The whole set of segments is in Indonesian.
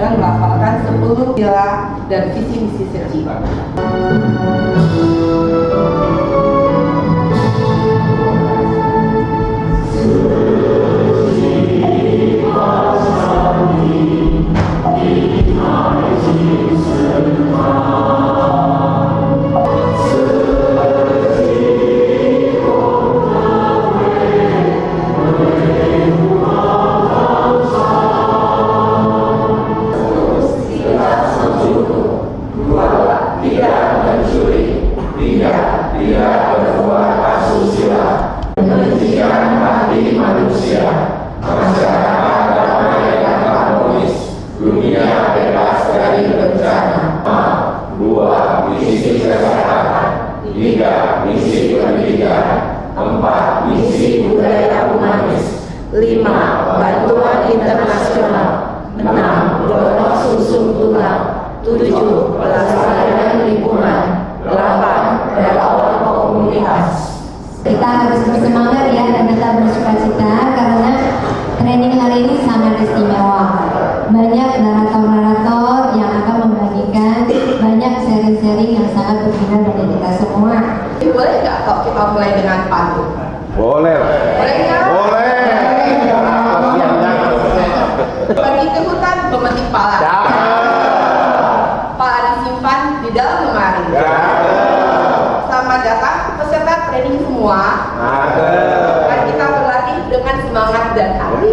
dengan melafalkan 10 pilar dan visi misi SECI. Misi pendidikan, 4. Misi budaya humanis, 5. Bantuan internasional, 6. Donor sumsum tulang, 7. Pelestarian lingkungan, 8. Relawan komunitas. Kita harus bersemangat ya dan tetap bersukacita karena training hari ini sangat istimewa. Banyak narator-narator yang akan membagikan banyak sharing-sharing yang sangat berguna bagi kita semua. Boleh nggak kalau kita mulai dengan pantun? Boleh lah. Boleh nggak? Boleh. Pergi ke hutan memetik pala. Pala disimpan di dalam lemari. Selamat datang peserta training semua. Mari kita berlatih dengan semangat dan hati.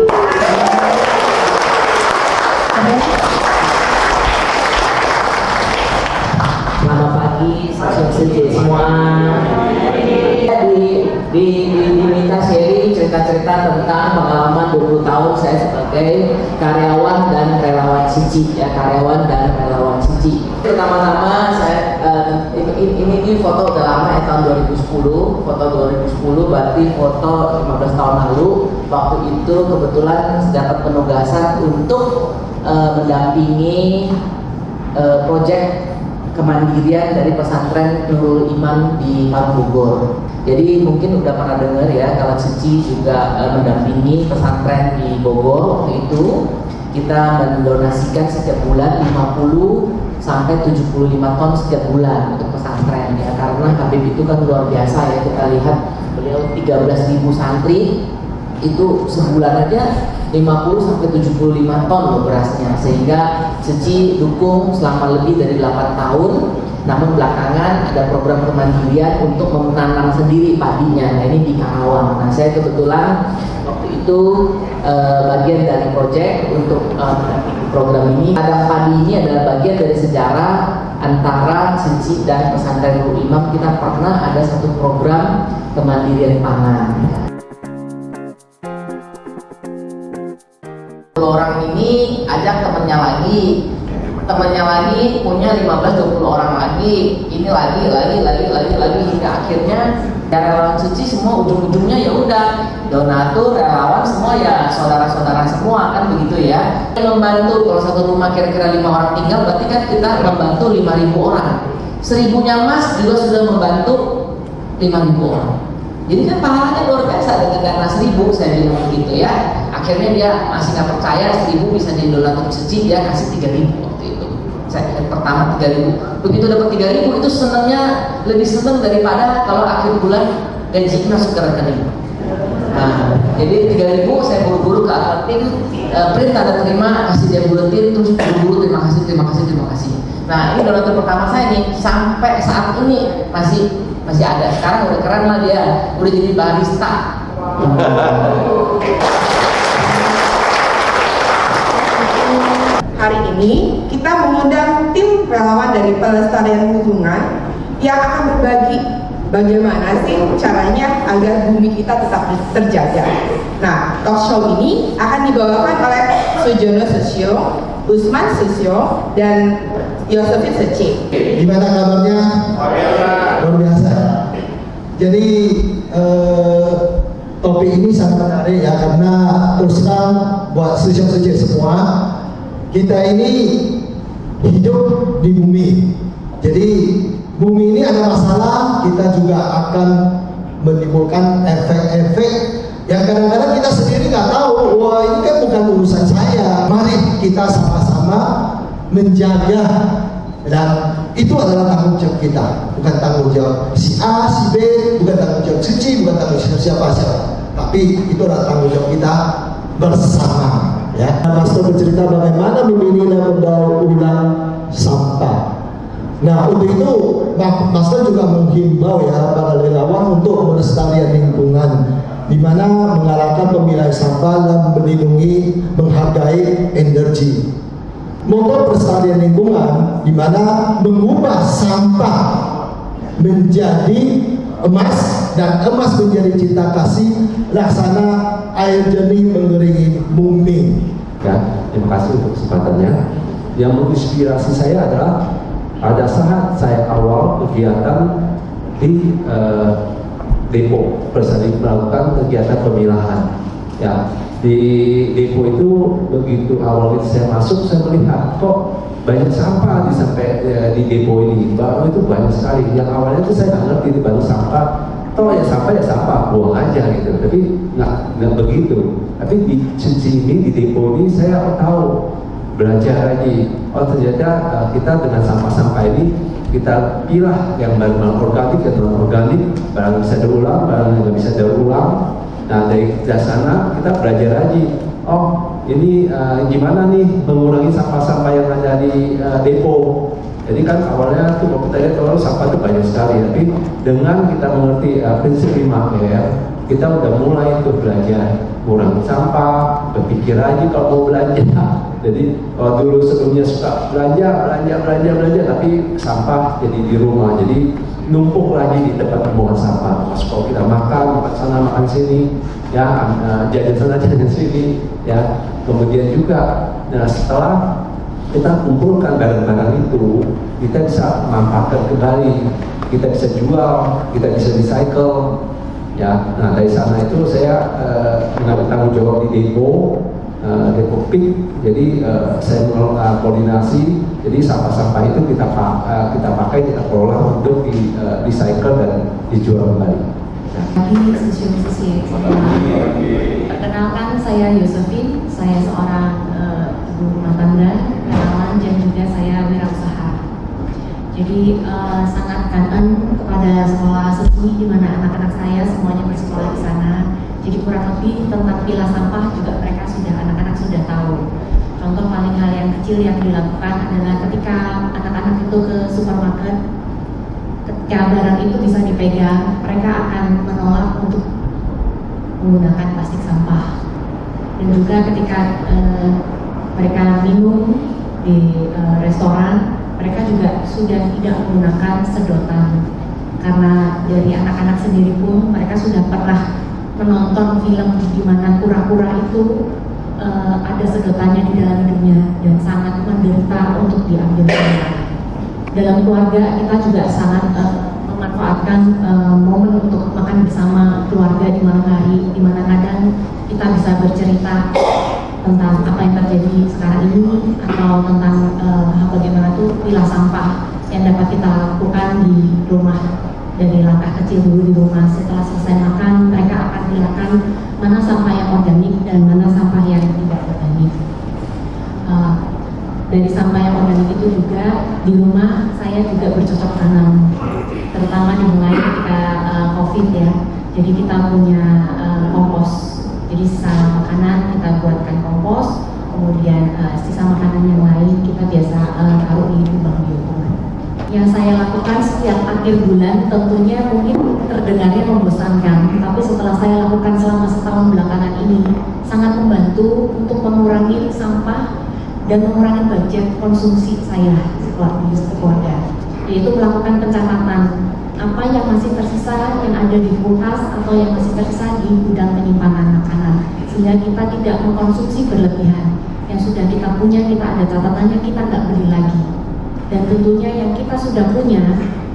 Selamat pagi, SECI semua. Diminta sharing cerita-cerita tentang pengalaman 20 tahun saya sebagai karyawan dan relawan SECI, ya, karyawan dan relawan SECI. Pertama-tama saya ini foto udah lama ya, tahun 2010, foto 2010 berarti foto 15 tahun lalu. Waktu itu kebetulan dapat penugasan untuk mendampingi proyek kemandirian dari pesantren Nurul Iman di Bogor. Jadi mungkin udah pernah dengar ya kalau SECI juga mendampingi pesantren di Bogor. Waktu itu kita mendonasikan setiap bulan 50 sampai 75 ton setiap bulan untuk pesantren ya, karena Habib itu kan luar biasa ya. Kita lihat beliau 13.000 santri itu sebulan aja 50 sampai 75 ton loh berasnya, sehingga SECI dukung selama lebih dari 8 tahun. Namun belakangan ada program kemandirian untuk menanam sendiri padinya. Nah ini di Karawang. Nah saya kebetulan waktu itu bagian dari proyek untuk program ini. Ladang padi ini adalah bagian dari sejarah antara SECI dan pesantren Nurul Imam. Kita pernah ada satu program kemandirian pangan. Orang ini ajak temennya lagi punya 15-20 orang lagi, ini lagi hingga akhirnya ya relawan SECI semua ujung-ujungnya ya udah donatur, relawan semua ya saudara-saudara semua kan begitu ya. Membantu kalau satu rumah kira-kira 5 orang tinggal berarti kan kita membantu 5.000 orang. 1.000-nya Mas juga sudah membantu 5.000 orang. Jadi kan pahalanya luar biasa dengan dana 1.000 saya bilang begitu ya. Akhirnya dia masih nggak percaya 1.000 bisa jadi donatur SECI, dia kasih 3.000 waktu itu. Saya pertama 3.000. Begitu dapat 3.000 itu senangnya lebih senang daripada kalau akhir bulan gaji masuk ke rekening. Nah, jadi 3.000 saya buru-buru ke admin, print tanda terima, kasih dia buletin, terus buru-buru terima kasih. Nah ini donatur pertama saya nih sampai saat ini masih ada. Sekarang udah keren lah dia, udah jadi barista. Hari ini kita mengundang tim relawan dari pelestarian lingkungan yang akan berbagi bagaimana sih caranya agar bumi kita tetap terjaga. Nah, talk show ini akan dibawakan oleh Sujono Susio, Usman Susio, dan Yosefin Seci. Gimana kabarnya? Luar biasa. Jadi topik ini sangat menarik ya, karena terus terang buat Susio-Susio semua, kita ini hidup di bumi. Jadi bumi ini ada masalah, kita juga akan menimbulkan efek-efek yang kadang-kadang kita sendiri nggak tahu. Wah ini kan bukan urusan saya. Mari kita sama-sama sama-sama menjaga, dan itu adalah tanggung jawab kita, bukan tanggung jawab si A, si B, bukan tanggung jawab si C, bukan tanggung jawab siapa, tapi itu adalah tanggung jawab kita bersama. Ya, Master bercerita bagaimana memilih dan mendaur ulang sampah. Nah, untuk itu Master juga menghimbau ya para relawan untuk melestarikan lingkungan, di mana mengarahkan pemilahan sampah dan melindungi, menghargai energi. Motor pelestarian lingkungan di mana mengubah sampah menjadi emas dan emas menjadi cinta kasih, laksana air jernih mengeringi bumi. Ya, terima kasih untuk kesempatannya. Yang menginspirasi saya adalah pada saat saya awal kegiatan di depo Persadi melakukan kegiatan pemilahan. Ya, di depo itu begitu awal saya masuk, saya melihat kok banyak sampah di depo ini. Baru itu banyak sekali. Yang awalnya itu saya nggak ngerti itu baru sampah. Toh ya sampah, buang aja gitu. Tapi nggak begitu. Tapi di sini di depo ini saya tahu, belajar lagi. Oh ternyata kita dengan sampah-sampah ini kita pilah yang barang organik atau non organik, barang bisa diulang, barang yang nggak bisa diulang. Nah dari sana kita belajar lagi. Oh ini gimana nih mengurangi sampah-sampah yang ada di depo. Jadi kan awalnya tuh kalau kita lihat kalau sampah itu banyak sekali, tapi dengan kita mengerti prinsip 5R, kita udah mulai tuh belajar kurangi sampah, berpikir lagi kalau mau belanja. Jadi kalau dulu sebelumnya suka belanja, tapi sampah jadi di rumah, jadi numpuk lagi di tempat pembuangan sampah. Pas kalau kita makan sana makan sini, ya jajan sana jajan sini, ya. Kemudian juga, nah setelah kita kumpulkan barang-barang itu, kita bisa manfaatkan kembali, kita bisa jual, kita bisa recycle, ya. Nah dari sana itu saya mengambil tanggung jawab di depo PIK. Jadi saya koordinasi, jadi sampah-sampah itu kita pakai, kita kelola untuk di recycle dan dijual kembali. Lagi sisi perkenalkan, saya Yusufin, saya seorang ibu rumah tangga, relawan, dan juga saya wirausaha. Jadi sangat kangen kepada sekolah seni di mana anak-anak saya semuanya bersekolah di sana. Jadi kurang lebih tentang pilah sampah juga anak-anak sudah tahu. Contoh paling hal yang kecil yang dilakukan adalah ketika anak-anak itu ke supermarket, ketika barang itu bisa dipegang, mereka akan menolak untuk menggunakan plastik sampah. Dan juga ketika mereka minum di restoran, mereka juga sudah tidak menggunakan sedotan. Karena dari anak-anak sendiri pun mereka sudah pernah menonton film di mana kura-kura itu ada sedotannya di dalam hidungnya dan sangat menderita untuk diambil. Dalam keluarga kita juga sangat memanfaatkan momen untuk makan bersama keluarga di malam hari, di mana kadang kita bisa bercerita tentang apa yang terjadi sekarang ini atau tentang bagaimana tuh pilah sampah yang dapat kita lakukan di rumah. Dari langkah kecil dulu di rumah, setelah selesai makan mereka akan pilihkan mana sampah yang organik dan mana sampah yang tidak organik. Dari sampah yang organik itu juga di rumah saya juga bercocok tanam, terutama dimulai ketika COVID ya. Jadi kita punya kompos, jadi sisa makanan kita buatkan kompos, kemudian sisa makanan yang lain kita biasa taruh di lubang biopori. Yang saya lakukan setiap akhir bulan tentunya mungkin terdengarnya membosankan, tapi setelah saya lakukan selama setahun belakangan ini sangat membantu untuk mengurangi sampah dan mengurangi budget konsumsi saya sekeluarga, yaitu melakukan pencatatan apa yang masih tersisa yang ada di kulkas atau yang masih tersisa di gudang penyimpanan makanan, sehingga kita tidak mengkonsumsi berlebihan. Yang sudah kita punya, kita ada catatannya, kita nggak beli lagi. Dan tentunya yang kita sudah punya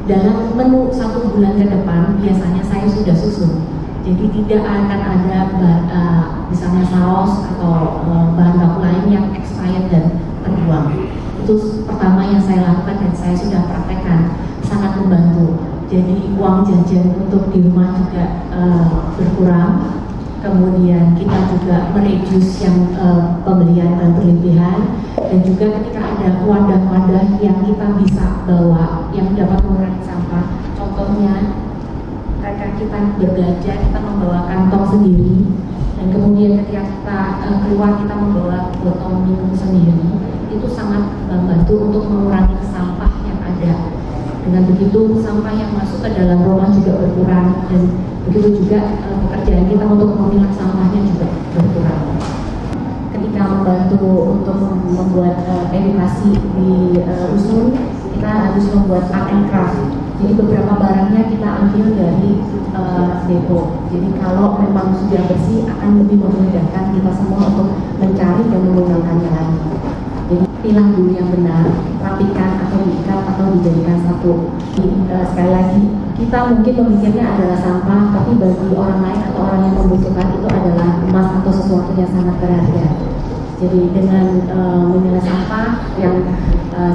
dalam menu 1 bulan ke depan biasanya saya sudah susun. Jadi tidak akan ada misalnya saus atau bahan baku lain yang expired dan terbuang. Itu pertama yang saya lakukan dan saya sudah praktekkan, sangat membantu. Jadi uang jajan untuk di rumah juga berkurang. kemudian kita juga mereduce yang pembelian berlebihan, dan juga ketika ada wadah-wadah yang kita bisa bawa yang dapat mengurangi sampah. Contohnya ketika kita berbelanja kita membawa kantong sendiri, dan kemudian ketika kita keluar kita membawa botol minum sendiri, itu sangat membantu untuk mengurangi sampah yang ada. Dengan begitu sampah yang masuk ke dalam rumah juga berkurang, dan begitu juga pekerjaan kita untuk memilah sampahnya juga berkurang. Ketika membantu untuk membuat edukasi di rusun, kita harus membuat art and craft. Jadi beberapa barangnya kita ambil dari depo. Jadi kalau memang sudah bersih akan lebih memudahkan kita semua untuk mencari dan menggunakannya lagi. Jadi pilah dulu yang benar, rapikan atau diikat atau dijadikan satu. Sekali lagi, kita mungkin memikirnya adalah sampah, tapi bagi orang lain atau orang yang membutuhkan itu adalah emas atau sesuatu yang sangat berharga. Jadi dengan memilah sampah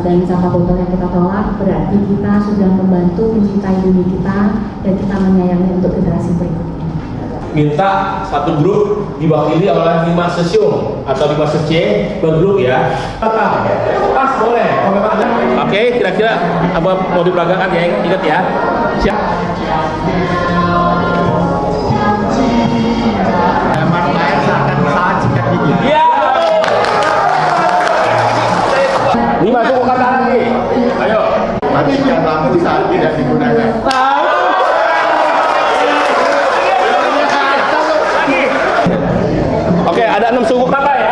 dan sampah botol yang kita tolak, berarti kita sudah membantu mencintai bumi kita dan kita menyayangi untuk generasi berikutnya. Minta satu grup diwakili oleh 5 sesium atau 5 sesi per grup ya. Pas boleh. Oke, kira-kira apa mau diperagakan ya, ingat ya. Siap. Iya. 5 suku kata lagi. Ayo. Matikan lampu saat tidak digunakan. Oke, ada 6 suku kata ya.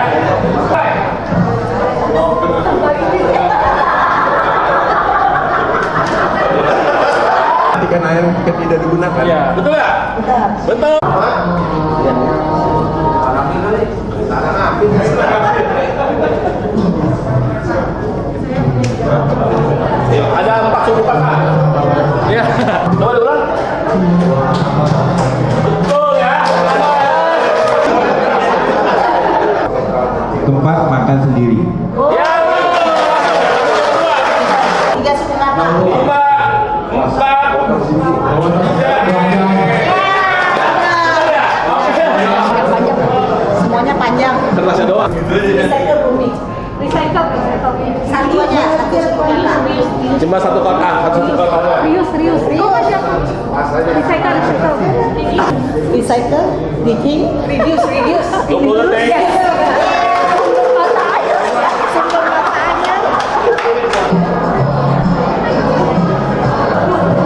Matikan air jika tidak digunakan. Ya, betul ya? Betul. Ada 4 suku kata. Ya. Coba diulang. Betul ya. Tempat makan sendiri. Ya. 3 suku kata. 5, 4. Semuanya panjang. Kertasnya doang. Recycle bumi. Recycle. Satu aja, satu suku kata. Cuma satu kata, Serius. Recycle, digging, reduce. 20 detik.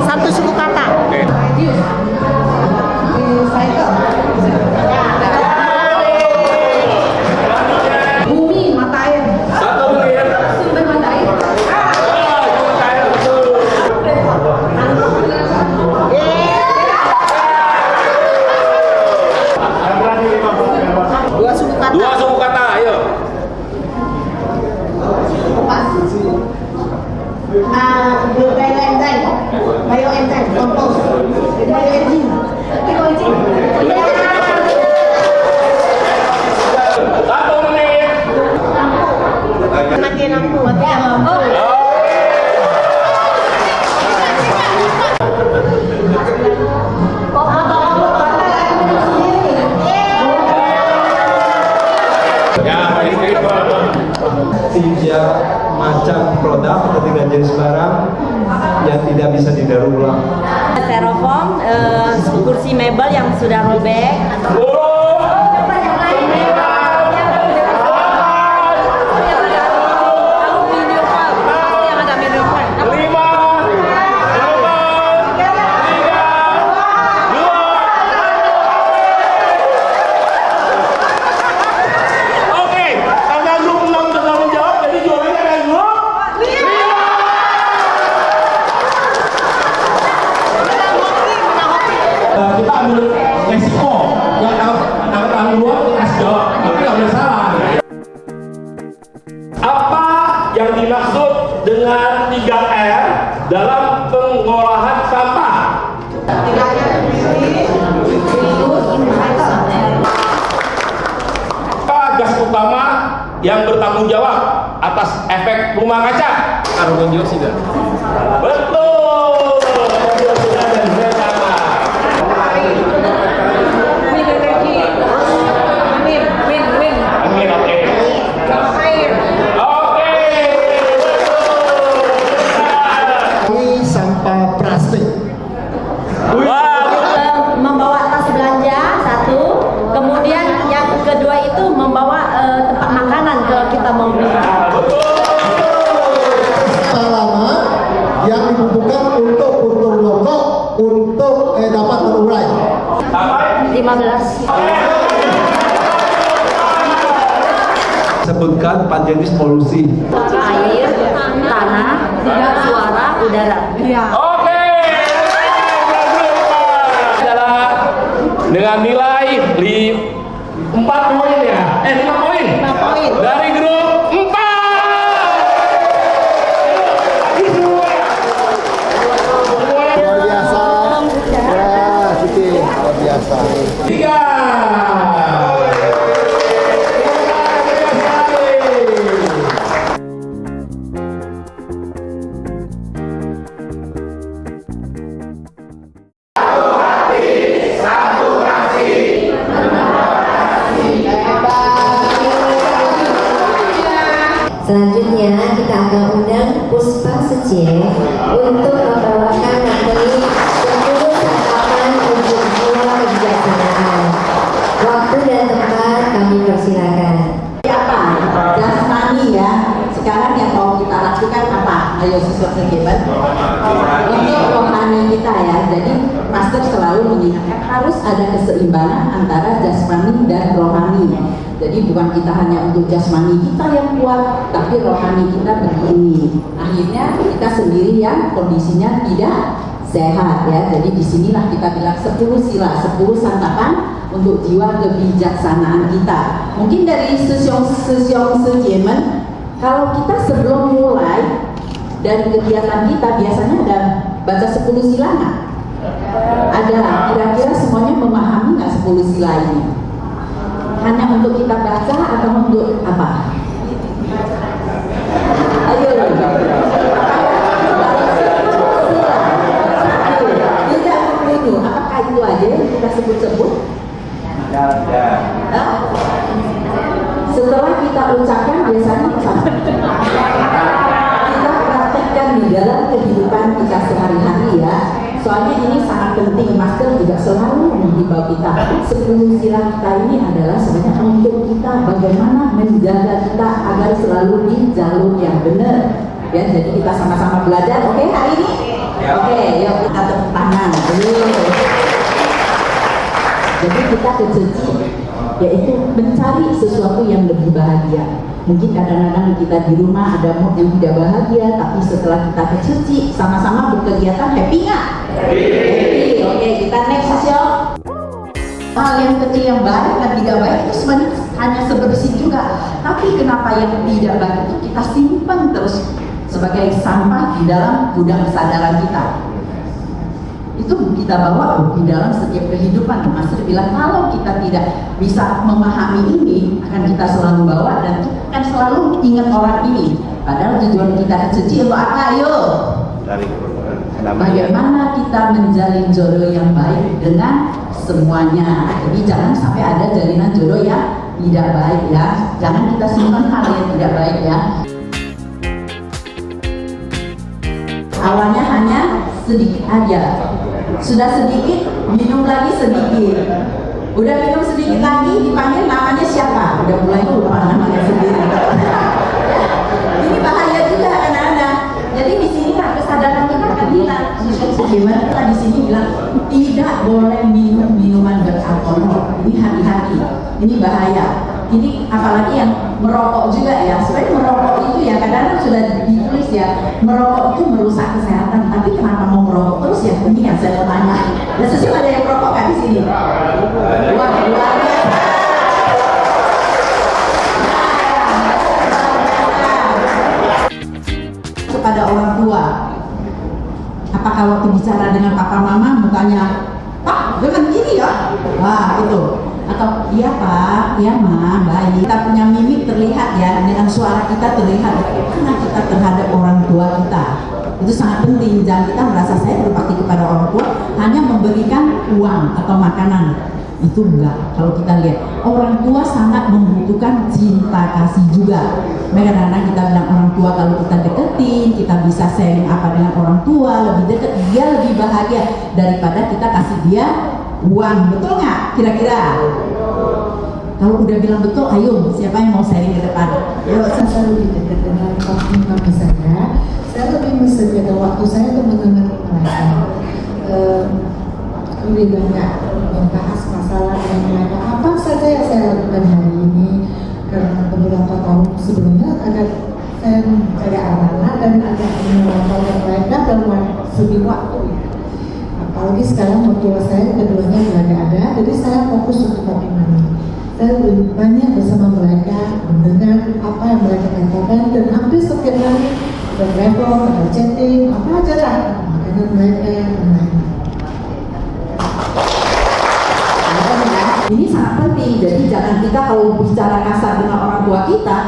Satu suku kata. Oke. Bumi, mata air. 1 menit. Sumber mata air. Dua suku kata. 2 suku kata, ayo. Bioenzyme, kompos, bioenzim, bioenzim. 1 menit. Mati lampu. Ya, Tiga macam produk atau 3 jenis barang yang tidak bisa didaur ulang. Styrofoam, kursi mebel yang sudah robek. Kita ambil resiko yang dapat tanggung jawab kita kasih jawab, tapi nggak boleh salah. Apa yang dimaksud dengan 3R dalam pengolahan sampah? Apa gas utama yang bertanggung jawab atas efek rumah kaca? Karbon dioksida. Betul. Karbon dioksida dan zat. yang dibutuhkan untuk puntung rokok untuk dapat terurai. 15. Sebutkan 4 jenis polusi. Air, tanah, suara, udara. Oke. Adalah dengan nilai 4 poin ya. 5 poin. 5 poin. Dari grup 4. Luar biasa. Ya, Siti, luar biasa. 3. Selanjutnya kita akan undang Puspa Sece untuk membawakan materi 10 tatapan untuk jiwa kebijaksanaan. Waktu dan tempat kami persilakan. Apa? Jasmani ya. Sekarang yang mau kita lakukan apa? Ayo siswa sekibat. Untuk rohani kita ya. Jadi master selalu mengingatkan harus ada keseimbangan antara jasmani dan rohani. Jadi bukan kita hanya untuk jasmani kita yang kuat, tapi rohani kita begini. Akhirnya kita sendiri yang kondisinya tidak sehat ya. Jadi disinilah kita bilang 10 sila, 10 santapan untuk jiwa kebijaksanaan kita. Mungkin dari sesyong sejemen, kalau kita sebelum mulai dari kegiatan kita biasanya ada baca 10 sila nggak? Ada. Kira-kira semuanya memahami nggak 10 sila ini? Hanya untuk kita baca atau untuk apa? Ayo. Tidak membunuh. Apakah itu aja yang kita sebut-sebut? Setelah kita ucapkan biasanya kita praktekkan di dalam kehidupan kita sehari-hari ya. Soalnya ini sangat penting, master juga selalu menghimbau kita 10 sila kita ini adalah sebenarnya untuk kita bagaimana menjaga kita agar selalu di jalur yang benar ya. Jadi kita sama-sama belajar, oke hari ini? Oke, yuk kita tepuk tangan. Jadi kita kececi yaitu mencari sesuatu yang lebih bahagia. Mungkin kadang-kadang kita di rumah ada mood yang tidak bahagia, tapi setelah kita kececi sama-sama berkegiatan, happy nggak? Happy. Oke, kita next session. Hal yang kecil yang baik dan tidak baik itu sebenarnya hanya sebersih juga. Tapi kenapa yang tidak baik itu kita simpan terus sebagai sampah di dalam gudang kesadaran kita? Itu kita bawa di dalam setiap kehidupan. Master bilang kalau kita tidak bisa memahami ini akan kita selalu bawa dan kita akan selalu ingat orang ini. Padahal tujuan kita kecil untuk apa? Ayo. Bagaimana kita menjalin jodoh yang baik dengan semuanya. Jadi jangan sampai ada jalinan jodoh yang tidak baik ya. Jangan kita simpan hal yang tidak baik ya. Awalnya hanya sedikit aja. Sudah sedikit, minum lagi sedikit. Udah minum sedikit lagi, dipanggil namanya siapa? Udah mulai lupa namanya sendiri. Ini bahaya juga anak-anak. Jadi di sini kesadaran kita akan hilang. Gimana kita di sini bilang tidak boleh minum minuman beralkohol. Ini hati-hati. Ini bahaya. Ini apalagi yang merokok juga ya. Sebenarnya merokok itu ya kadang-kadang sudah ditulis ya, merokok itu merusak kesehatan. Tapi kenapa mau merokok terus ya? Ini yang saya mau tanya. Dan sesuai ada yang merokok kan di sini? Wah, luar biasa. Kepada orang tua, apakah waktu bicara dengan papa mama mukanya, Pak, jangan gini ya? Wah, itu. Atau iya Pak, iya Ma, baik. Kita punya mimik terlihat ya, dengan suara kita terlihat karena kita terhadap orang tua kita. Itu sangat penting. Jangan kita merasa saya berbakti kepada orang tua hanya memberikan uang atau makanan. Itu enggak. Kalau kita lihat orang tua sangat membutuhkan cinta kasih juga. Kadang-kadang kita bilang orang tua kalau kita deketin, kita bisa sharing apa dengan orang tua, lebih dekat, dia lebih bahagia daripada kita kasih dia uang. Betul nggak kira-kira? Kalau udah bilang betul, ayo siapa yang mau sharing ke depan? Kalau saya lebih dekat dengan kami saya lebih menyediakan waktu saya untuk mendengar mereka. Lebih banyak membahas masalah yang mereka apa saja yang saya lakukan hari ini, karena beberapa tahun sebelumnya agak saya mencari anak-anak dan agak mengontrol mereka dalam segi waktu. Apalagi sekarang mertua saya keduanya nggak ada, jadi saya fokus untuk Kopi Mani. Saya lebih banyak bersama mereka, mendengar apa yang mereka katakan, dan hampir setiap hari berlevel, ada chatting, apa aja lah, makanan mereka menanya. Ini sangat penting, jadi jangan kita kalau bicara kasar dengan orang tua kita,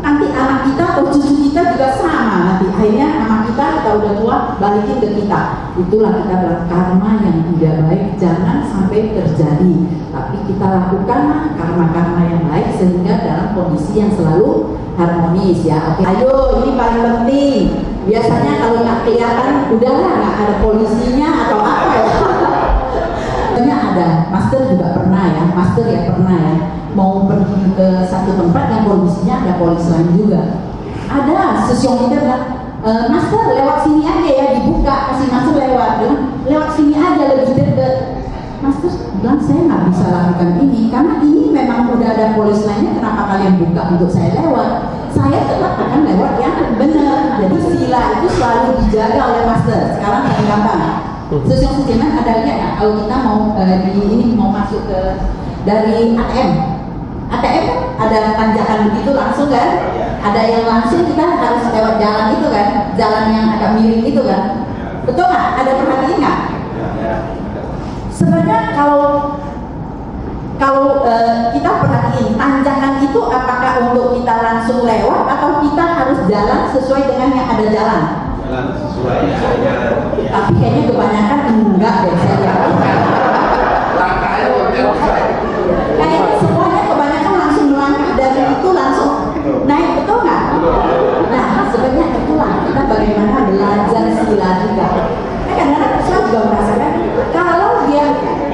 nanti anak kita atau cucu kita juga sama nanti. Akhirnya anak kita udah tua balikin ke kita. Itulah kita bilang karma yang tidak baik jangan sampai terjadi. Tapi kita lakukan karma-karma yang baik sehingga dalam kondisi yang selalu harmonis ya. Oke, ayo ini paling penting. Biasanya kalau nggak kelihatan udahlah nggak ada polisinya atau apa ya. Banyak ada, master juga pernah ya, master ya pernah ya, mau pergi ke satu tempat yang kondisinya ada polisi lain juga. Ada sesiong kita bilang, master lewat sini aja ya, dibuka kasih masuk lewat sini aja lebih dekat. Master bilang saya nggak bisa lakukan ini karena ini memang udah ada polisi lainnya, kenapa kalian buka untuk saya lewat? Saya tetap akan lewat yang benar. Jadi sila itu selalu dijaga oleh master. Sekarang yang gampang. Sosial sejenak ada lihat nggak kalau kita mau mau masuk ke dari ATM ada tanjakan begitu langsung kan, ada yang langsung kita harus lewat jalan itu kan, jalan yang agak miring itu kan, betul nggak? Ada perhatiin nggak? Sebenarnya kalau kita perhatiin tanjakan itu apakah untuk kita langsung lewat atau kita harus jalan sesuai dengan yang ada jalan? Sesuai jalan. Tapi kayaknya kebanyakan enggak deh saya lihat. Kayaknya semuanya kebanyakan langsung melangkah dari itu langsung naik, betul nggak? Nah sebenarnya itulah kita bagaimana belajar sila juga. Kadang-kadang saya juga merasakan kalau dia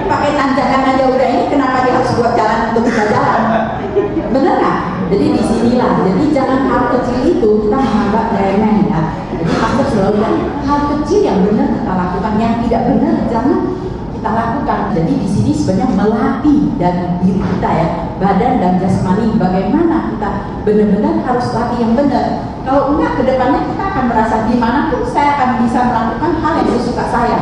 pakai tanjakan aja udah ini, kenapa dia harus buat jalan untuk kita jalan? Bener nggak? Jadi disinilah. Jadi jangan hal kecil itu kita menganggap remeh ya. Jadi maksud selalu bilang hal kecil yang benar kita lakukan, yang tidak benar jangan kita lakukan. Jadi di sini sebenarnya melatih dari diri kita ya, badan dan jasmani. Bagaimana kita benar-benar harus latih yang benar. Kalau enggak, kedepannya kita akan merasa dimanapun saya akan bisa melakukan hal yang sesuka saya.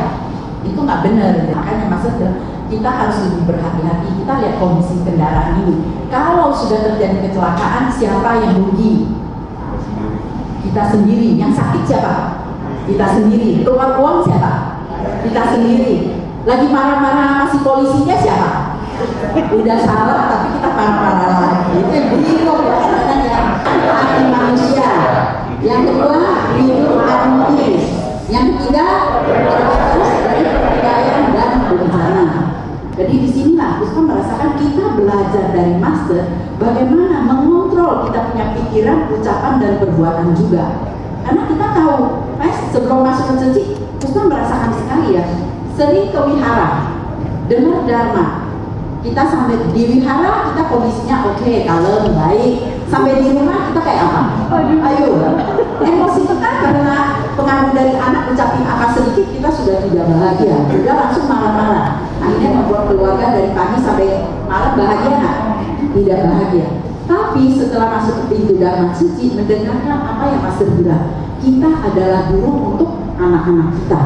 Itu nggak benar. Makanya maksudnya kita harus lebih berhati-hati. Kita lihat kondisi kendaraan ini. Kalau sudah terjadi kecelakaan, siapa yang rugi? Kita sendiri. Yang sakit siapa? Kita sendiri. Keluar uang siapa? Kita sendiri. Lagi marah-marah masih polisinya siapa? Udah salah tapi kita marah-marah lagi. Itu yang bingung ya kadang-kadang ya. Hati manusia. Yang kedua, hidup harmonis. Yang ketiga, terlepas dari percayaan dan bencana. Jadi disinilah kita merasakan kita belajar dari master bagaimana mengontrol kita punya pikiran, ucapan dan perbuatan juga. Karena kita tahu, sebelum masuk ke suci, kita merasakan sekali ya, sering ke wihara, dengar dharma. Kita sampai di wihara kita kondisinya oke, kalem, baik. Sampai di rumah kita kayak apa? Ayo, emosi kita karena pengaruh dari anak ucapin apa sedikit kita sudah tidak bahagia, sudah langsung marah-marah. Akhirnya membuat keluarga dari pagi sampai malam bahagia nggak? Tidak bahagia. Tapi setelah masuk ke pintu Dharma Suci, mendengarkan apa yang Master bilang, kita adalah guru untuk anak-anak kita,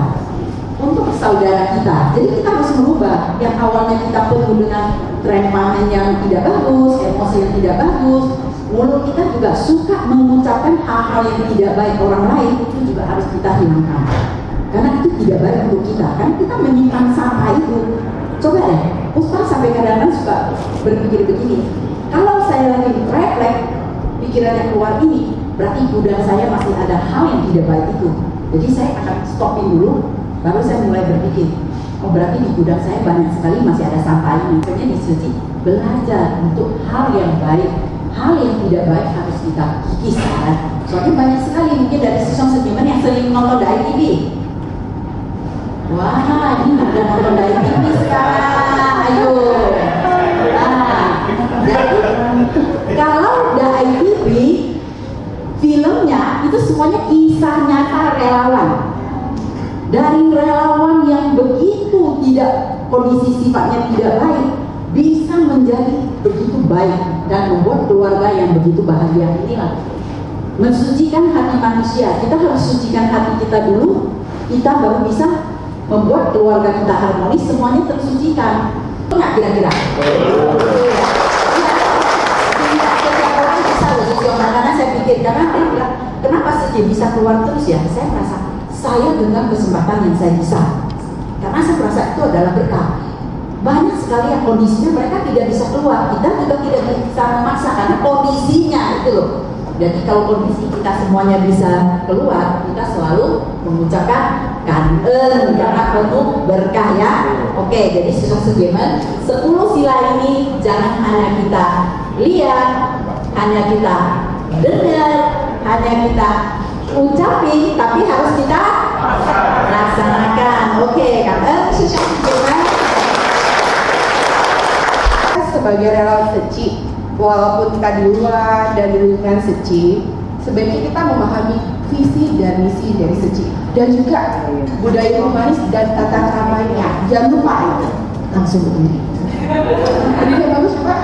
untuk saudara kita. Jadi kita harus merubah. Yang awalnya kita penuh dengan tren yang tidak bagus, emosi yang tidak bagus, mulut kita juga suka mengucapkan hal-hal yang tidak baik orang lain, itu juga harus kita hilangkan. Karena itu tidak baik untuk kita. Karena kita menyimpan sampah itu. Coba deh, Ustaz sampai kadang-kadang suka berpikir begini. Kalau saya lagi refleks, pikirannya keluar ini, berarti gudang saya masih ada hal yang tidak baik itu. Jadi saya akan stopin dulu, baru saya mulai berpikir. Oh berarti di gudang saya banyak sekali masih ada sampah ini. Makanya di suci belajar untuk hal yang baik. Hal yang tidak baik harus kita kikis kan? Soalnya banyak sekali mungkin dari siswa seniman yang sering nonton dari TV. Wah, ini ada nonton dari TV sekarang. Ayo. Nah, jadi semuanya kisah nyata relawan. Dari relawan yang begitu tidak, kondisi sifatnya tidak baik, bisa menjadi begitu baik dan membuat keluarga yang begitu bahagia. Inilah mensucikan hati manusia. Kita harus sucikan hati kita dulu, kita baru bisa membuat keluarga kita harmonis, semuanya tersucikan. Enggak kira-kira? Setiap orang bisa loh sesioman, karena saya pikir, karena dia bilang, kenapa sih bisa keluar terus ya? Saya merasa saya dengan kesempatan yang saya bisa, karena saya merasa itu adalah berkah. Banyak sekali yang kondisinya mereka tidak bisa keluar, kita juga tidak bisa memaksa karena kondisinya itu loh. Jadi kalau kondisi kita semuanya bisa keluar, kita selalu mengucapkan kangen karena penuh berkah ya. Oke, jadi Siswa Sudirman 10 sila ini jangan hanya kita lihat, hanya kita dengar, hanya kita ucapin, tapi harus kita laksanakan. Oke, kangen Siswa Sudirman. Sebagai relawan SECI, walaupun kita di luar dan di lingkungan SECI, sebaiknya kita memahami visi dan misi dari SECI dan juga budaya humanis dan tata keramanya. Jangan lupa itu. Langsung berdiri. Berdiri bagus Pak.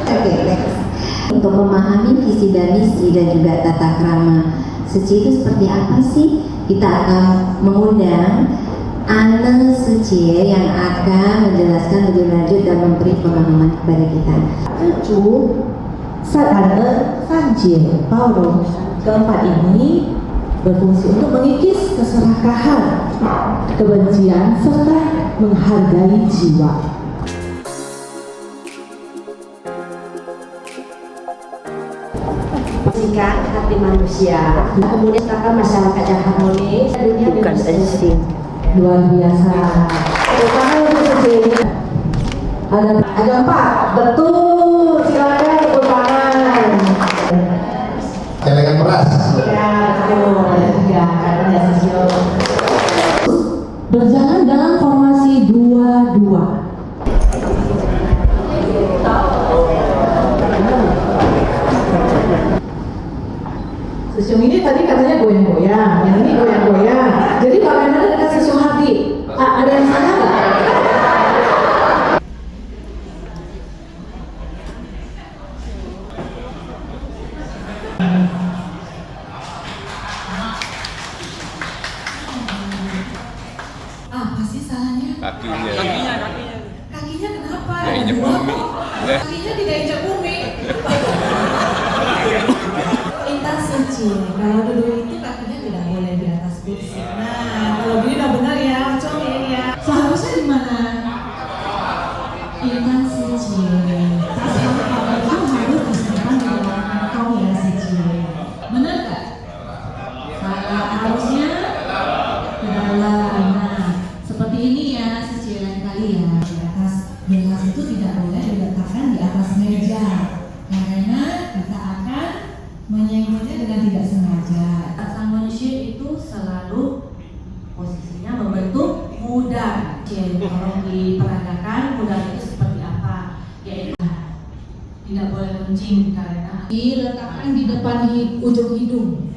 Oke, next. Untuk memahami visi dan misi dan juga tata krama SECI itu seperti apa sih? Kita akan mengundang Anne Suci yang akan menjelaskan lebih lanjut dan memberi pemahaman kepada kita. Keempat ini berfungsi untuk mengikis keserakahan, kebencian, serta menghargai jiwa. Bersihkan hati manusia, kemudian ciptakan masyarakat yang harmonis, dunia bukan insting. Luar biasa. Terutama untuk SECI ada 4, betul. Silakan tepuk tangan. Celengan beras. Ya, betul. Ya, karena sosio. Berjalan dalam formasi 2-2. Sesium ini tadi katanya goyang-goyang, yang ini goyang-goyang. Jadi bagaimana dengan sesium hati? Ada yang salah nggak? Apa sih salahnya? Kakinya. Kakinya kenapa? Ya, injek bumi. Kakinya tidak injek bumi. Intan suci. Kalau dulu itu kakinya tidak boleh di atas kursi. Nah, kalau gini udah benar ya, cobain ya. Seharusnya di mana? Intan suci. Kalau itu harus disimpan di dalam kantong ya suci. Benar nggak? Salah, harusnya ke dalam. Nah, seperti ini ya suci lain kali ya. Di atas gelas itu tidak boleh diletakkan di atas meja, karena kita akan menyenggolnya dengan tidak sengaja. Sang manusia itu selalu posisinya membentuk udang. Kalau diperagakan udang itu seperti apa? Yaitu tidak boleh runcing karena Diletakkan di depan ujung hidung.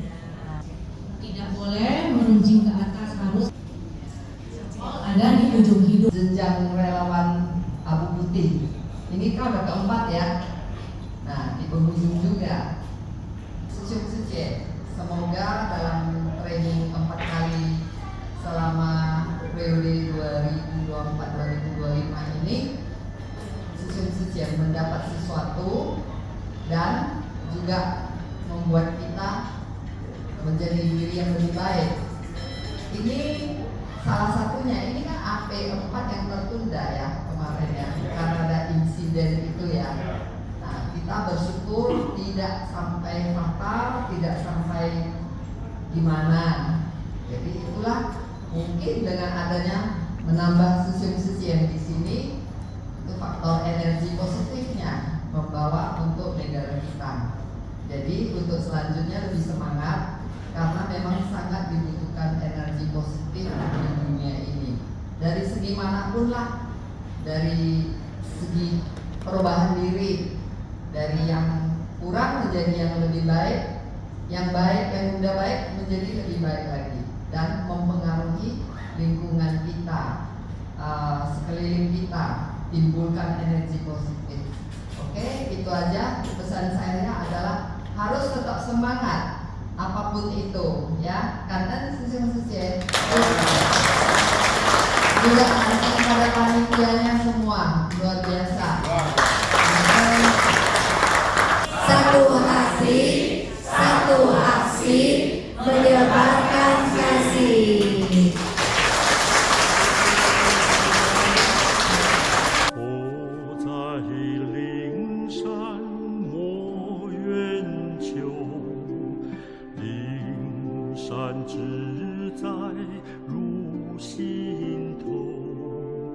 Tidak boleh meruncing ke atas, harus ada di ujung hidung. Jenjang relawan Abu Putih. Ini kan udah keempat ya. Nah, di penghujung juga. Suci. Semoga dalam training 4 kali selama periode 2024-2025 ini Suci yang mendapat sesuatu dan juga membuat kita menjadi diri yang lebih baik. Ini salah satunya, ini kan AP4 yang tertunda ya kemarin ya, karena ada insiden itu ya. Nah, kita bersyukur tidak sampai fatal, tidak sampai gimana. Jadi itulah mungkin dengan adanya menambah suci yang di sini, itu faktor energi positifnya membawa untuk negara kita. Jadi untuk selanjutnya lebih semangat karena memang sangat dibutuhkan energi positif di dunia ini. Dari segi manapun lah, dari segi perubahan diri, dari yang kurang menjadi yang udah baik menjadi lebih baik lagi dan mempengaruhi lingkungan kita, sekeliling kita, timbulkan energi positif. Oke, itu aja pesan saya adalah harus tetap semangat apapun itu ya, karena sisi juga kepada